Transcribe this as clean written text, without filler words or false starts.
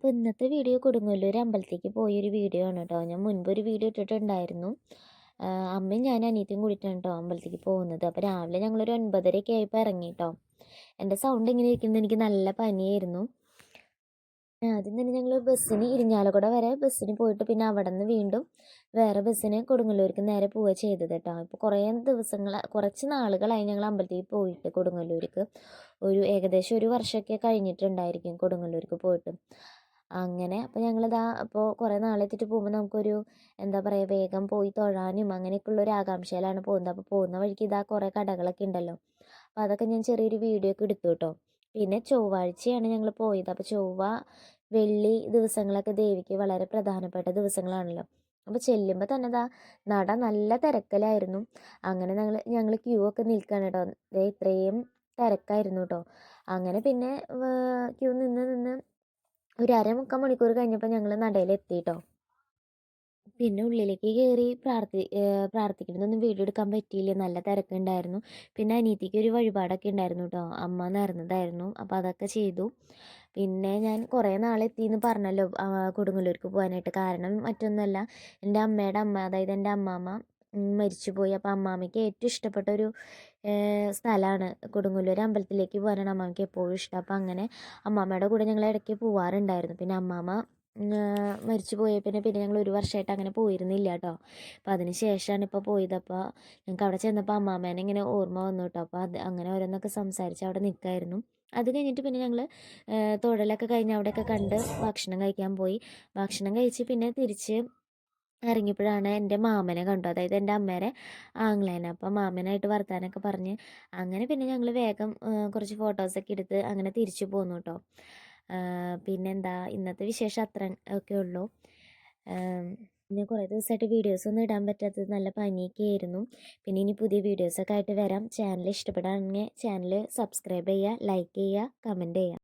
അപ്പോൾ ഇന്നത്തെ വീഡിയോ കൊടുങ്ങല്ലൂർ അമ്പലത്തേക്ക് പോയൊരു വീഡിയോ ആണ് കേട്ടോ. ഞാൻ മുൻപൊരു വീഡിയോ ഇട്ടിട്ടുണ്ടായിരുന്നു. അമ്മയും ഞാൻ അനിയത്തിയും കൂടിയിട്ടാണ് കേട്ടോ അമ്പലത്തേക്ക് പോകുന്നത്. അപ്പോൾ രാവിലെ ഞങ്ങളൊരു 9:30 ആയപ്പോൾ ഇറങ്ങി കേട്ടോ. എൻ്റെ സൗണ്ട് ഇങ്ങനെ ഇരിക്കുന്നത് എനിക്ക് നല്ല പനിയായിരുന്നു. ആദ്യം തന്നെ ഞങ്ങൾ ബസ്സിന് ഇരിഞ്ഞാലക്കുട വരെ ബസ്സിന് പോയിട്ട് പിന്നെ അവിടെ നിന്ന് വീണ്ടും വേറെ ബസ്സിന് കൊടുങ്ങല്ലൂർക്ക് നേരെ പോവുക ചെയ്തത് കേട്ടോ. ഇപ്പോൾ കുറച്ച് നാളുകളായി ഞങ്ങൾ അമ്പലത്തേക്ക് പോയിട്ട് കൊടുങ്ങല്ലൂർക്ക്. ഏകദേശം ഒരു വർഷമൊക്കെ കഴിഞ്ഞിട്ടുണ്ടായിരിക്കും കൊടുങ്ങല്ലൂർക്ക് പോയിട്ട്. അങ്ങനെ അപ്പോൾ ഞങ്ങളിതാ അപ്പോൾ കുറേ നാളെത്തിയിട്ട് പോകുമ്പോൾ നമുക്കൊരു എന്താ പറയുക, വേഗം പോയി തൊഴാനും അങ്ങനെയൊക്കെയുള്ള ഒരു ആകാംക്ഷയിലാണ് പോകുന്നത്. അപ്പോൾ പോകുന്ന വഴിക്ക് ഇതാ കുറേ കടകളൊക്കെ ഉണ്ടല്ലോ. അപ്പോൾ അതൊക്കെ ഞാൻ ചെറിയൊരു വീഡിയോ ഒക്കെ എടുത്തു കേട്ടോ. പിന്നെ ചൊവ്വാഴ്ചയാണ് ഞങ്ങൾ പോയത്. അപ്പോൾ ചൊവ്വ വെള്ളി ദിവസങ്ങളൊക്കെ ദേവിക്ക് വളരെ പ്രധാനപ്പെട്ട ദിവസങ്ങളാണല്ലോ. അപ്പോൾ ചെല്ലുമ്പോൾ തന്നെ നട നല്ല തിരക്കലായിരുന്നു. അങ്ങനെ ഞങ്ങൾ ക്യൂ ഒക്കെ നിൽക്കുകയാണ് കേട്ടോ. ഇത്രയും തിരക്കായിരുന്നു കേട്ടോ. അങ്ങനെ പിന്നെ ക്യൂ നിന്ന് ഒരു അരമുക്കാൽ മണിക്കൂർ കഴിഞ്ഞപ്പോൾ ഞങ്ങൾ നടയിലെത്തി കേട്ടോ. പിന്നെ ഉള്ളിലേക്ക് കയറി പ്രാർത്ഥിക്കണമെന്നൊന്നും വീഡിയോ എടുക്കാൻ പറ്റിയില്ല, നല്ല തിരക്കുണ്ടായിരുന്നു. പിന്നെ അനിയത്തിക്ക് ഒരു വഴിപാടൊക്കെ ഉണ്ടായിരുന്നു കേട്ടോ, അമ്മ നേർന്നതായിരുന്നു. അപ്പോൾ അതൊക്കെ ചെയ്തു. പിന്നെ ഞാൻ കുറേ നാളെത്തിയെന്ന് പറഞ്ഞല്ലോ കൊടുങ്ങല്ലൂർക്ക് പോകാനായിട്ട്. കാരണം മറ്റൊന്നുമല്ല, എൻ്റെ അമ്മയുടെ അമ്മ, അതായത് എൻ്റെ അമ്മാമ്മ മരിച്ചുപോയി. അപ്പോൾ അമ്മാമ്മയ്ക്ക് ഏറ്റവും ഇഷ്ടപ്പെട്ട ഒരു സ്ഥലമാണ് കൊടുങ്ങല്ലൂർ. അമ്പലത്തിലേക്ക് പോകാനാണ് അമ്മാമ്മയ്ക്ക് എപ്പോഴും ഇഷ്ടം. അപ്പോൾ അങ്ങനെ അമ്മാമ്മയുടെ കൂടെ ഞങ്ങൾ ഇടയ്ക്ക് പോവാറുണ്ടായിരുന്നു. പിന്നെ അമ്മാമ്മ മരിച്ചു പോയ പിന്നെ ഞങ്ങൾ ഒരു വർഷമായിട്ട് അങ്ങനെ പോയിരുന്നില്ല കേട്ടോ. അപ്പോൾ അതിന് ശേഷമാണ് ഇപ്പോൾ പോയത്. അപ്പോൾ ഞങ്ങൾക്ക് അവിടെ ചെന്നപ്പോൾ അമ്മാമ്മേനെ ഇങ്ങനെ ഓർമ്മ വന്നു കേട്ടോ. അപ്പോൾ അങ്ങനെ ഓരോന്നൊക്കെ സംസാരിച്ച് അവിടെ നിൽക്കായിരുന്നു. അത് കഴിഞ്ഞിട്ട് പിന്നെ ഞങ്ങൾ തൊഴലൊക്കെ കഴിഞ്ഞ് അവിടെയൊക്കെ കണ്ട് ഭക്ഷണം കഴിക്കാൻ പോയി. ഭക്ഷണം കഴിച്ച് പിന്നെ തിരിച്ച് ഇറങ്ങിയപ്പോഴാണ് എൻ്റെ മാമനെ കണ്ടു, അതായത് എൻ്റെ അമ്മേരെ ആങ്ങളേനെ. അപ്പം മാമനായിട്ട് വർത്താനൊക്കെ പറഞ്ഞ് അങ്ങനെ പിന്നെ ഞങ്ങൾ വേഗം കുറച്ച് ഫോട്ടോസൊക്കെ എടുത്ത് അങ്ങനെ തിരിച്ചു പോന്നു കേട്ടോ. പിന്നെന്താ, ഇന്നത്തെ വിശേഷം അത്ര ഒക്കെ ഉള്ളൂ. പിന്നെ കുറേ ദിവസമായിട്ട് വീഡിയോസൊന്നും ഇടാൻ പറ്റാത്തത് നല്ല പനിയൊക്കെ ആയിരുന്നു. പിന്നെ ഇനി പുതിയ വീഡിയോസൊക്കെ ആയിട്ട് വരാം. ചാനൽ ഇഷ്ടപ്പെടുകയാണെങ്കിൽ ചാനൽ സബ്സ്ക്രൈബ് ചെയ്യുക, ലൈക്ക് ചെയ്യുക, കമൻറ്റ് ചെയ്യുക.